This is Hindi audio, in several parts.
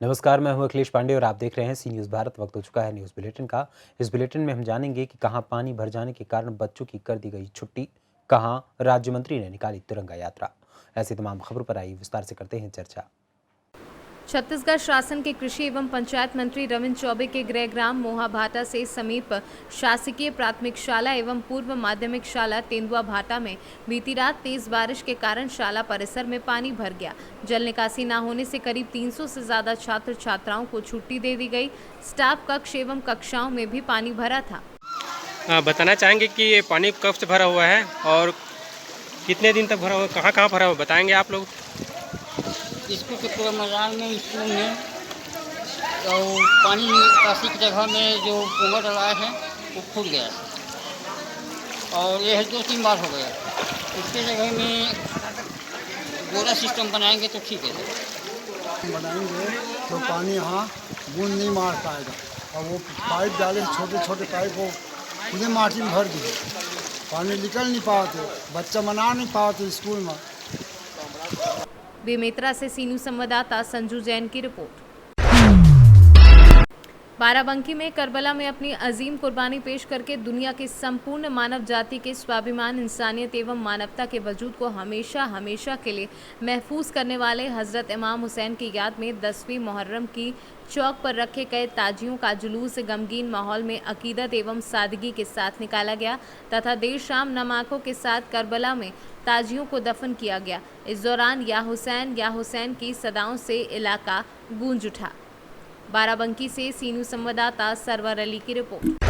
नमस्कार, मैं हूं अखिलेश पांडे और आप देख रहे हैं सी न्यूज़ भारत। वक्त हो चुका है न्यूज़ बुलेटिन का। इस बुलेटिन में हम जानेंगे कि कहां पानी भर जाने के कारण बच्चों की कर दी गई छुट्टी, कहां राज्य मंत्री ने निकाली तिरंगा यात्रा। ऐसी तमाम खबरों पर आई विस्तार से करते हैं चर्चा। छत्तीसगढ़ शासन के कृषि एवं पंचायत मंत्री रविंद्र चौबे के गृहग्राम मोहाभाटा से समीप शासकीय प्राथमिक शाला एवं पूर्व माध्यमिक शाला तेंदुआ भाटा में बीती रात तेज बारिश के कारण शाला परिसर में पानी भर गया। जल निकासी न होने से करीब 300 से ज्यादा छात्र छात्राओं को छुट्टी दे दी गई। स्टाफ कक्ष एवं कक्षाओं में भी पानी भरा था। बताना चाहेंगे कि ये पानी कब से भरा हुआ है और कितने दिन तक भरा हुआ, कहाँ भरा हुआ, बताएंगे आप लोग? स्कूल के पूरे मैदान में, स्कूल में और पानी निकासी की जगह में जो कुआं डला है वो फूट गया और ये 2-3 बार हो गया। इसके जगह में गोरा सिस्टम बनाएंगे तो ठीक है। बनाएंगे तो पानी यहाँ बूंद नहीं मार पाएगा और वो पाइप डाले, छोटे छोटे पाइप वो खुदे माटी में भर दिए, पानी निकल नहीं पाते, बच्चा मना नहीं पाते स्कूल में। बेमेतरा से सी न्यूज़ संवाददाता संजू जैन की रिपोर्ट। बाराबंकी में करबला में अपनी अजीम कुर्बानी पेश करके दुनिया की संपूर्ण मानव जाति के स्वाभिमान, इंसानियत एवं मानवता के वजूद को हमेशा हमेशा के लिए महफूज करने वाले हजरत इमाम हुसैन की याद में 10वीं मुहर्रम की चौक पर रखे गए ताजियों का जुलूस गमगीन माहौल में अकीदत एवं सादगी के साथ निकाला गया तथा देर शाम नमाज़ों के साथ करबला में ताजियों को दफन किया गया। इस दौरान या हुसैन की सदाओं से इलाका गूंज उठा। बाराबंकी से सी न्यूज़ संवाददाता सरवर अली की रिपोर्ट।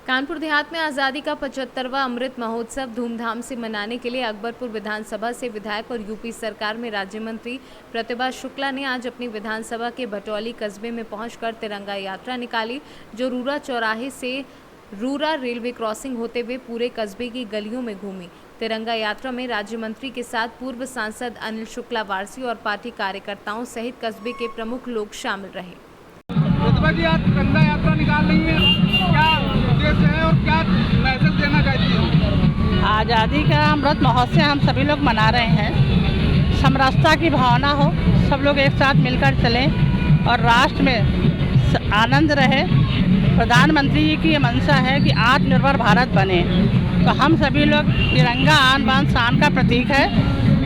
कानपुर देहात में आज़ादी का 75वां अमृत महोत्सव धूमधाम से मनाने के लिए अकबरपुर विधानसभा से विधायक और यूपी सरकार में राज्य मंत्री प्रतिभा शुक्ला ने आज अपनी विधानसभा के भटौली कस्बे में पहुंचकर तिरंगा यात्रा निकाली, जो रूरा चौराहे से रूरा रेलवे क्रॉसिंग होते हुए पूरे कस्बे की गलियों में घूमी। तिरंगा यात्रा में राज्य मंत्री के साथ पूर्व सांसद अनिल शुक्ला वारसी और पार्टी कार्यकर्ताओं सहित कस्बे के प्रमुख लोग शामिल रहे। प्रतिभा जी, आज तिरंगा यात्रा निकाल रही है, क्या उद्देश्य है और क्या मैसेज देना चाहती है? आज़ादी का अमृत महोत्सव हम सभी लोग मना रहे हैं। समरसता की भावना हो, सब लोग एक साथ मिलकर चलें और राष्ट्र में आनंद रहे। प्रधानमंत्री जी की ये मंशा है कि आत्मनिर्भर भारत बने, तो हम सभी लोग तिरंगा आन बान शान का प्रतीक है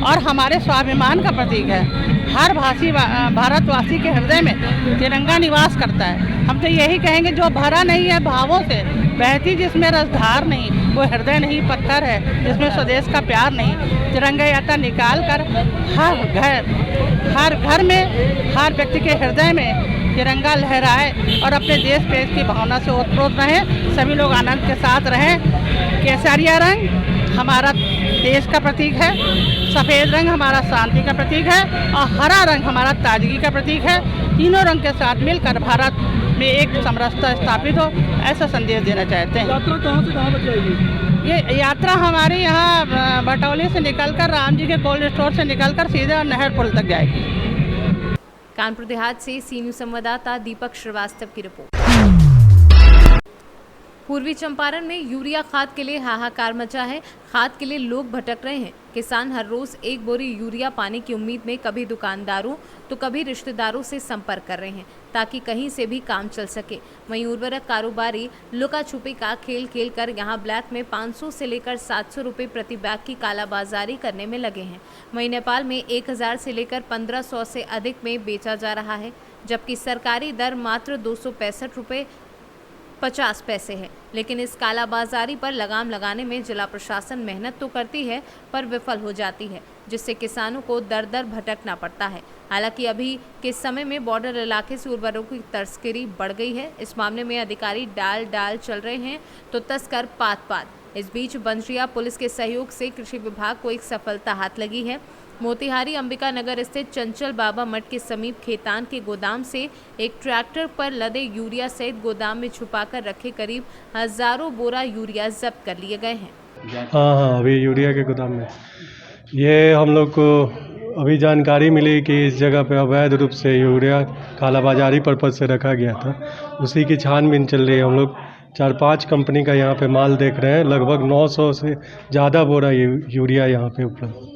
और हमारे स्वाभिमान का प्रतीक है। हर भारतवासी के हृदय में तिरंगा निवास करता है। हम तो यही कहेंगे, जो भरा नहीं है भावों से, बहती जिसमें रसधार नहीं, वो हृदय नहीं पत्थर है जिसमें स्वदेश का प्यार नहीं। तिरंगा यात्रा निकाल कर हर घर में, हर व्यक्ति के हृदय में तिरंगा लहराए और अपने देश प्रेम की भावना से ओतप्रोत रहें। सभी लोग आनंद के साथ रहें। केसरिया रंग हमारा देश का प्रतीक है, सफ़ेद रंग हमारा शांति का प्रतीक है और हरा रंग हमारा ताजगी का प्रतीक है। तीनों रंग के साथ मिलकर भारत में एक समरसता स्थापित हो, ऐसा संदेश देना चाहते हैं। यात्रा कहाँ से कहाँ तक जाएगी? ये यात्रा हमारे यहाँ भटौली से निकलकर राम जी के कोल्ड स्टोर से निकलकर सीधा नहर पुल तक जाएगी। कानपुर देहात से सी न्यूज़ संवाददाता दीपक श्रीवास्तव की रिपोर्ट। पूर्वी चंपारण में यूरिया खाद के लिए हाहाकार मचा है। खाद के लिए लोग भटक रहे हैं। किसान हर रोज एक बोरी यूरिया पाने की उम्मीद में कभी दुकानदारों तो कभी रिश्तेदारों से संपर्क कर रहे हैं ताकि कहीं से भी काम चल सके। वहीं उर्वरक कारोबारी लुका छुपी का खेल खेलकर यहां ब्लैक में 500 से लेकर 700 रुपये प्रति बैग की कालाबाजारी करने में लगे हैं। वहीं नेपाल में 1000 से लेकर 1500 से अधिक में बेचा जा रहा है, जबकि सरकारी दर मात्र 265 रुपये 50 पैसे है। लेकिन इस कालाबाजारी पर लगाम लगाने में जिला प्रशासन मेहनत तो करती है पर विफल हो जाती है, जिससे किसानों को दर दर भटकना पड़ता है। हालांकि अभी के समय में बॉर्डर इलाके से उर्वरकों की तस्करी बढ़ गई है। इस मामले में अधिकारी डाल चल रहे हैं तो तस्कर पात। इस बीच बंजरिया पुलिस के सहयोग से कृषि विभाग को एक सफलता हाथ लगी है। मोतिहारी अंबिका नगर स्थित चंचल बाबा मठ के समीप खेतान के गोदाम से एक ट्रैक्टर पर लदे यूरिया सहित गोदाम में छुपाकर रखे करीब हजारों बोरा यूरिया जब्त कर लिए गए हैं। हाँ, अभी यूरिया के गोदाम में ये हम लोग को अभी जानकारी मिली कि इस जगह पे अवैध रूप से यूरिया कालाबाजारी पर्पज से रखा गया था। उसी की छानबीन चल रही है। हम लोग 4-5 कंपनी का यहाँ पे माल देख रहे हैं। लगभग 900 से ज़्यादा बोरा यूरिया यहाँ पे उपलब्ध।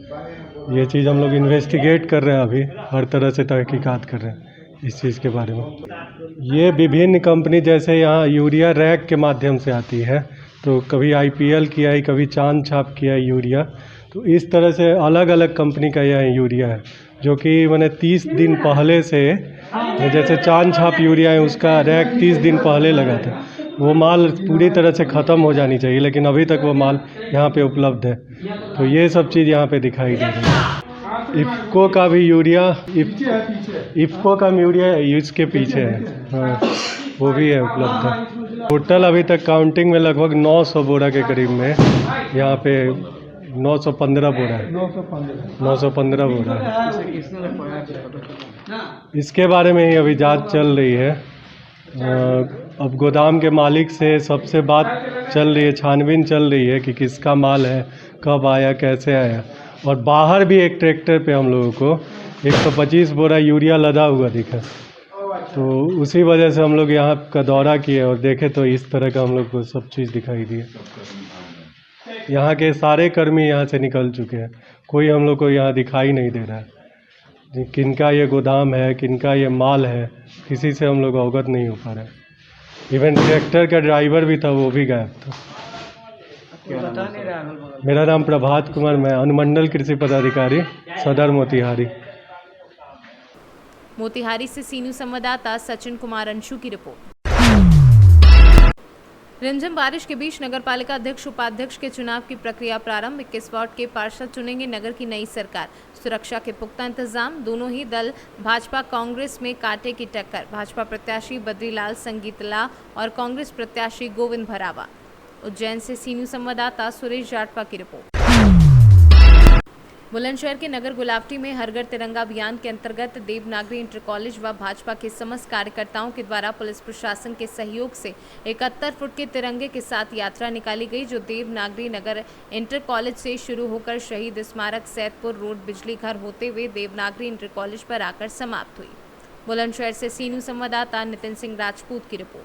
ये चीज़ हम लोग इन्वेस्टिगेट कर रहे हैं, अभी हर तरह से तहकीकात कर रहे हैं इस चीज़ के बारे में। ये विभिन्न कंपनी जैसे यहाँ यूरिया रैक के माध्यम से आती है, तो कभी IPL की आई, कभी चांद छाप की आई यूरिया, तो इस तरह से अलग अलग कंपनी का यह यूरिया है, जो कि मैंने 30 दिन पहले से, जैसे चांद छाप यूरिया है उसका रैक 30 दिन पहले लगा था, वो माल पूरी तरह से ख़त्म हो जानी चाहिए, लेकिन अभी तक वो माल यहाँ पे उपलब्ध है। तो ये सब चीज़ यहाँ पे दिखाई दे रही है। इफ़को का भी यूरिया, इफ़को का यूरिया इसके पीछे है, हाँ, वो भी है, उपलब्ध है। टोटल अभी तक काउंटिंग में लगभग 900 बोरा के करीब में यहाँ पे 915 बोरा है, 915 बोरा है। इसके बारे में ही अभी जांच चल रही है। अब गोदाम के मालिक से सबसे बात चल रही है, छानबीन चल रही है कि किसका माल है, कब आया, कैसे आया। और बाहर भी एक ट्रैक्टर पे हम लोगों को 125 बोरा यूरिया लदा हुआ दिखा, तो उसी वजह से हम लोग यहाँ का दौरा किए और देखे तो इस तरह का हम लोग को सब चीज़ दिखाई दी। यहाँ के सारे कर्मी यहाँ से निकल चुके हैं, कोई हम लोग को यहाँ दिखाई नहीं दे रहा है। किनका ये गोदाम है, किनका ये माल है, किसी से हम लोग अवगत नहीं हो पा रहे। इवन ट्रैक्टर का ड्राइवर भी था, वो भी गायब था। मेरा नाम प्रभात कुमार, मैं अनुमंडल कृषि पदाधिकारी सदर मोतिहारी। मोतिहारी से सीनू संवाददाता सचिन कुमार अंशु की रिपोर्ट। रिमझिम बारिश के बीच नगरपालिका अध्यक्ष उपाध्यक्ष के चुनाव की प्रक्रिया प्रारंभ। 21 वार्ड के पार्षद चुनेंगे नगर की नई सरकार। सुरक्षा के पुख्ता इंतजाम। दोनों ही दल भाजपा कांग्रेस में कांटे की टक्कर। भाजपा प्रत्याशी बद्रीलाल संगीतला और कांग्रेस प्रत्याशी गोविंद भरावा। उज्जैन से सीनू संवाददाता सुरेश जाटपा की रिपोर्ट। बुलंदशहर के नगर गुलावटी में हर घर तिरंगा अभियान के अंतर्गत देवनागरी इंटर कॉलेज व भाजपा के समस्त कार्यकर्ताओं के द्वारा पुलिस प्रशासन के सहयोग से 71 फुट के तिरंगे के साथ यात्रा निकाली गई, जो देवनागरी नगर इंटर कॉलेज से शुरू होकर शहीद स्मारक सैदपुर रोड बिजली घर होते हुए देवनागरी इंटर कॉलेज पर आकर समाप्त हुई। बुलंदशहर से सीनू संवाददाता नितिन सिंह राजपूत की रिपोर्ट।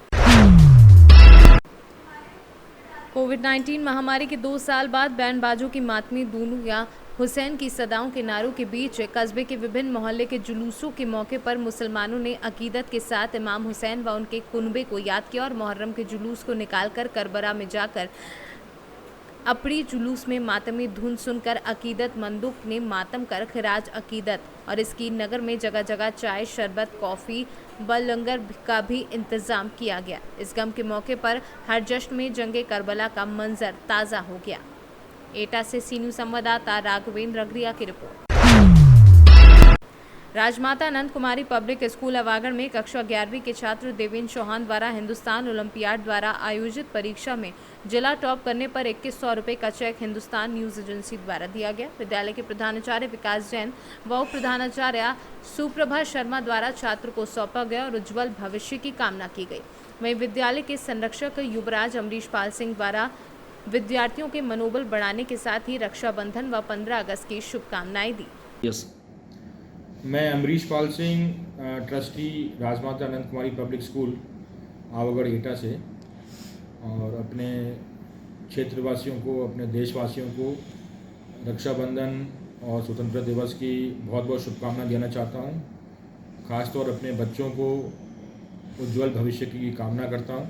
कोविड-19 महामारी के 2 साल बाद बैंडबाजों की मातमी धुन या हुसैन की सदाओं के नारों के बीच कस्बे के विभिन्न मोहल्ले के जुलूसों के मौके पर मुसलमानों ने अकीदत के साथ इमाम हुसैन व उनके कुनबे को याद किया और मुहर्रम के जुलूस को निकालकर करबला में जाकर अपनी जुलूस में मातमी धुन सुनकर अकीदतमंदों ने मातम कर खिराज अकीदत। और इसकी नगर में जगह जगह चाय, शरबत, कॉफ़ी व लंगर का भी इंतज़ाम किया गया। इस गम के मौके पर हर जश्न में जंगे करबला का मंजर ताज़ा हो गया। एटा से सीनू संवाददाता राघवेंद्र अग्रिया की रिपोर्ट। राजमाता आनंद कुमारी पब्लिक स्कूल अवागढ़ में कक्षा 11वीं के छात्र देवेंद्र चौहान द्वारा हिंदुस्तान ओलंपियाड द्वारा आयोजित परीक्षा में जिला टॉप करने पर 2100 रुपये का चेक हिंदुस्तान न्यूज एजेंसी द्वारा दिया गया। विद्यालय के प्रधानाचार्य विकास जैन व उप प्रधानाचार्य सुप्रभा शर्मा द्वारा छात्र को सौंपा गया और उज्जवल भविष्य की कामना की गई। वहीं विद्यालय के संरक्षक युवराज अमरीश पाल सिंह द्वारा विद्यार्थियों के मनोबल बढ़ाने के साथ ही रक्षाबंधन व 15 अगस्त की शुभकामनाएं दी। मैं अमरीश पाल सिंह, ट्रस्टी राजमाता आनंद कुमारी पब्लिक स्कूल आवागढ़ एटा से, और अपने क्षेत्रवासियों को, अपने देशवासियों को रक्षाबंधन और स्वतंत्रता दिवस की बहुत बहुत शुभकामनाएं देना चाहता हूं। ख़ासतौर अपने बच्चों को उज्जवल भविष्य की कामना करता हूं।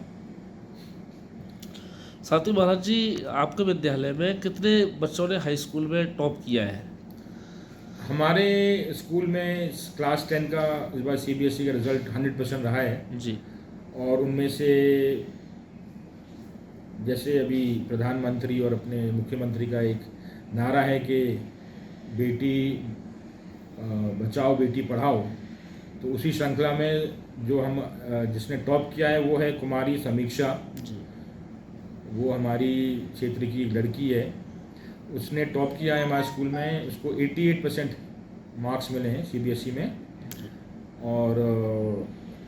साथ ही महाराज जी, आपके विद्यालय में कितने बच्चों ने हाई स्कूल में टॉप किया है? हमारे स्कूल में क्लास 10 का इस बार CBSE का रिज़ल्ट 100% रहा है जी। और उनमें से जैसे अभी प्रधानमंत्री और अपने मुख्यमंत्री का एक नारा है कि बेटी बचाओ बेटी पढ़ाओ, तो उसी श्रृंखला में जो हम जिसने टॉप किया है वो है कुमारी समीक्षा जी। वो हमारी क्षेत्र की लड़की है, उसने टॉप किया है हमारे स्कूल में। उसको 88% मार्क्स मिले हैं CBSE में, और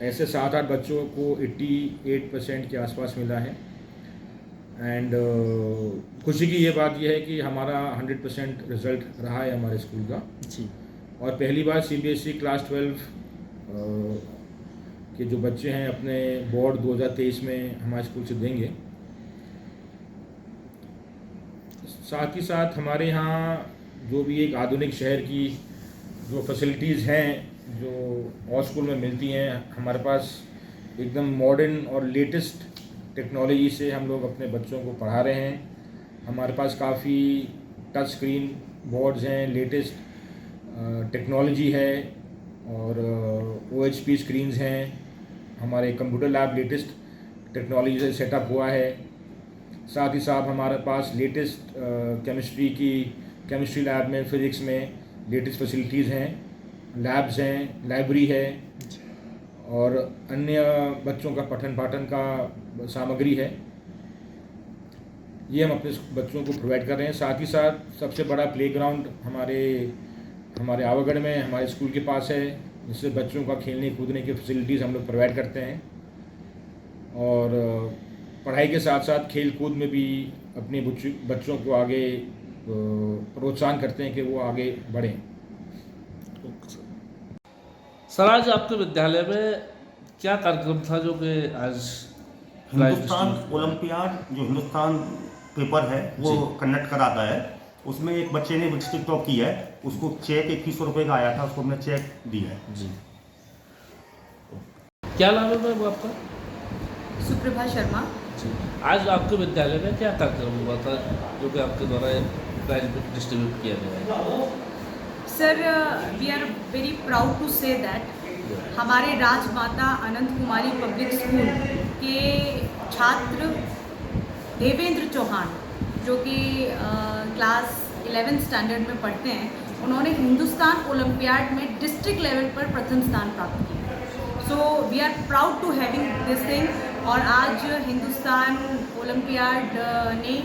ऐसे 7-8 बच्चों को 88% के आसपास मिला है। एंड खुशी की ये बात यह है कि हमारा 100% रिज़ल्ट रहा है हमारे स्कूल का जी। और पहली बार CBSE क्लास 12 के जो बच्चे हैं अपने बोर्ड 2023 में हमारे स्कूल से देंगे। साथ ही साथ हमारे यहाँ जो भी एक आधुनिक शहर की जो फैसिलिटीज़ हैं जो और स्कूल में मिलती हैं, हमारे पास एकदम मॉडर्न और लेटेस्ट टेक्नोलॉजी से हम लोग अपने बच्चों को पढ़ा रहे हैं। हमारे पास काफ़ी टच स्क्रीन बोर्ड्स हैं, लेटेस्ट टेक्नोलॉजी है और OHP स्क्रीन्स हैं। हमारे कंप्यूटर लैब लेटेस्ट टेक्नोलॉजी से सेटअप हुआ है। साथ ही साथ हमारे पास लेटेस्ट केमिस्ट्री लैब में, फिज़िक्स में लेटेस्ट फैसिलिटीज़ हैं, लैब्स हैं, लाइब्रेरी है और अन्य बच्चों का पठन पाठन का सामग्री है। ये हम अपने बच्चों को प्रोवाइड कर रहे हैं। साथ ही साथ सबसे बड़ा प्लेग्राउंड हमारे आवागढ़ में हमारे स्कूल के पास है, जिससे बच्चों का खेलने कूदने की फैसिलिटीज़ हम लोग प्रोवाइड करते हैं और पढ़ाई के साथ साथ खेल कूद में भी अपने बच्चों को आगे प्रोत्साहन करते हैं कि वो आगे बढ़ें। सर, आज आपके विद्यालय में क्या कार्यक्रम था जो कि आज हिंदुस्तान ओलंपियाड जो हिंदुस्तान पेपर है वो कंडक्ट कराता है, उसमें एक बच्चे ने डिस्ट्रिक्ट टॉप की है, उसको चेक 2100 रुपये का आया था, उसको हमने चेक दिया है। जी, क्या नाम है मैम आपका? सुप्रभा शर्मा। जी, आज आपके विद्यालय में क्या कार्यक्रम हुआ था जो कि आपके द्वारा प्राइज डिस्ट्रीब्यूट किया गया है? Sir, we are very proud to say that हमारे राजमाता अनंत कुमारी पब्लिक स्कूल के छात्र देवेंद्र चौहान, जो कि क्लास 11th स्टैंडर्ड में पढ़ते हैं, उन्होंने हिंदुस्तान ओलंपियाड में डिस्ट्रिक्ट लेवल पर प्रथम स्थान प्राप्त किया। So we are proud to having this thing. और आज हिंदुस्तान ओलंपियाड ने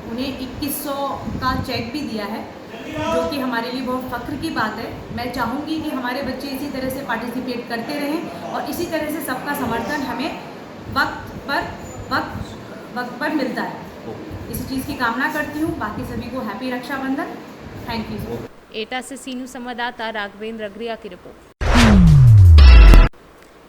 उन्हें 2100 का चेक भी दिया है, जो कि हमारे लिए बहुत फ़ख्र की बात है। मैं चाहूँगी कि हमारे बच्चे इसी तरह से पार्टिसिपेट करते रहें और इसी तरह से सबका समर्थन हमें वक्त पर मिलता है। इसी चीज़ की कामना करती हूँ। बाकी सभी को हैप्पी रक्षाबंधन। Thank you. एटा से सीनू संवाददाता राघवेंद्र अग्रिया की रिपोर्ट।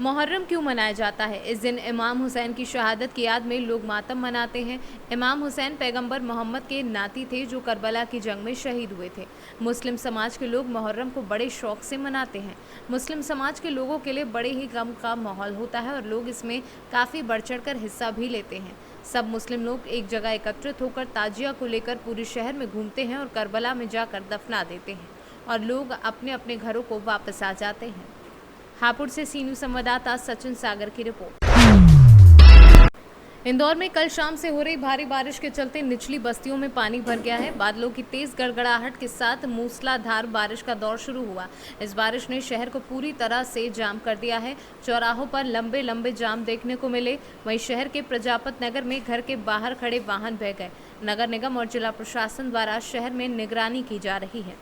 मुहर्रम क्यों मनाया जाता है? इस दिन इमाम हुसैन की शहादत की याद में लोग मातम मनाते हैं। इमाम हुसैन पैगंबर मोहम्मद के नाती थे जो करबला की जंग में शहीद हुए थे। मुस्लिम समाज के लोग मुहर्रम को बड़े शौक से मनाते हैं। मुस्लिम समाज के लोगों के लिए बड़े ही गम का माहौल होता है और लोग इसमें काफ़ी बढ़ चढ़कर हिस्सा भी लेते हैं। सब मुस्लिम लोग एक जगह एकत्रित होकर ताजिया को लेकर पूरे शहर में घूमते हैं और करबला में जाकर दफना देते हैं और लोग अपने अपने घरों को वापस आ जाते हैं। हापुड़ से सीनू संवाददाता सचिन सागर की रिपोर्ट। इंदौर में कल शाम से हो रही भारी बारिश के चलते निचली बस्तियों में पानी भर गया है। बादलों की तेज गड़गड़ाहट के साथ मूसलाधार बारिश का दौर शुरू हुआ। इस बारिश ने शहर को पूरी तरह से जाम कर दिया है। चौराहों पर लंबे लंबे जाम देखने को मिले। वहीं शहर के प्रजापत नगर में घर के बाहर खड़े वाहन बह गए। नगर निगम और जिला प्रशासन द्वारा शहर में निगरानी की जा रही है।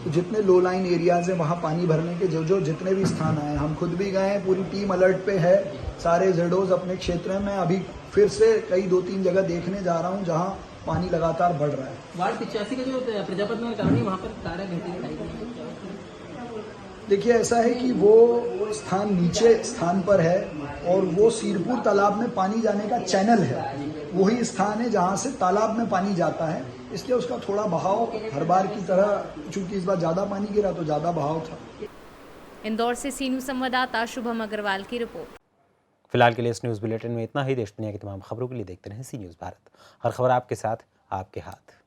जितने लो लाइन एरियाज हैं वहाँ पानी भरने के जो जितने भी स्थान आए, हम खुद भी गए हैं, पूरी टीम अलर्ट पे है। सारे जेडोज अपने क्षेत्र में, अभी फिर से कई 2-3 जगह देखने जा रहा हूँ जहाँ पानी लगातार बढ़ रहा है। वार्ड 85 का जो प्रजापत नगर कॉलोनी वहाँ पर तारे घंटे दिखाई दे। देखिए, ऐसा है कि वो स्थान नीचे स्थान पर है और वो सीरपुर तालाब में पानी जाने का चैनल है, वही स्थान है जहाँ से तालाब में पानी जाता है, इसलिए उसका थोड़ा बहाव हर बार की तरह, चूंकि इस बार ज़्यादा पानी गिरा तो ज़्यादा बहाव था। इंदौर से सीनू संवाददाता शुभम अग्रवाल की रिपोर्ट। फिलहाल के लिए इस न्यूज़ बुलेटिन में इतना ही। देश दुनिया की तमाम खबरों के लिए देखते रहें सी न्यूज़ भारत। हर खबर आपके साथ, आपके हाथ।